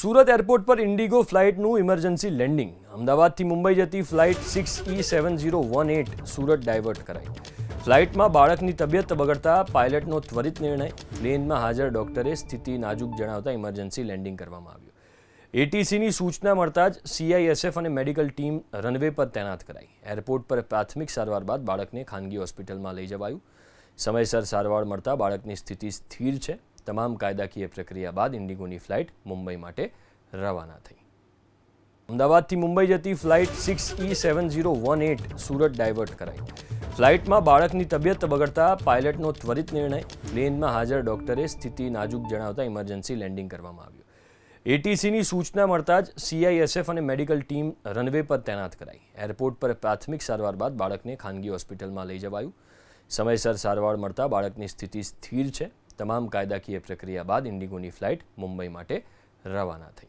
Surat airport પર Indigo ફ્લાઇટનું emergency landing. અમદાવાદથી મુંબઈ જતી ફ્લાઇટ 6E7018 સુરત ડાયવર્ટ કરાઈ. ફ્લાઇટમાં બાળકની તબિયત બગડતા પાયલટનો ત્વરિત નિર્ણય. પ્લેનમાં હાજર ડોક્ટરે સ્થિતિ નાજુક જણાવતા ઇમરજન્સી લેન્ડિંગ કરવામાં આવ્યું. એટીસીની સૂચના મળતા જ સીઆઈએસએફ અને મેડિકલ ટીમ રનવે પર તૈનાત કરાઈ. એરપોર્ટ પર પ્રાથમિક સારવાર બાદ બાળકને ખાનગી હોસ્પિટલમાં લઈ જવાયું. સમયસર સારવાર મળતા બાળકની સ્થિતિ સ્થિર છે. તમામ કાયદાકીય પ્રક્રિયા બાદ ઇન્ડિગોની ફ્લાઇટ મુંબઈ માટે રવાના થઈ. અમદાવાદથી મુંબઈ જતી ફ્લાઇટ 6E7018 સુરત ડાયવર્ટ કરાઈ. ફ્લાઇટમાં બાળકની તબિયત બગડતા પાયલટનો ત્વરિત નિર્ણય. પ્લેનમાં હાજર ડોક્ટરે સ્થિતિ નાજુક જણાવતા ઇમરજન્સી લેન્ડિંગ કરવામાં આવ્યું. એટીસીની સૂચના મળતા જ સીઆઈએસએફ અને મેડિકલ ટીમ રનવે પર તૈનાત કરાઈ. એરપોર્ટ પર પ્રાથમિક સારવાર બાદ બાળકને ખાનગી હોસ્પિટલમાં લઈ જવાયું. સમયસર સારવાર મળતા બાળકની સ્થિતિ સ્થિર છે. તમામ કાયદાકીય પ્રક્રિયા બાદ ઇન્ડિગોની ફ્લાઇટ મુંબઈ માટે રવાના થઈ.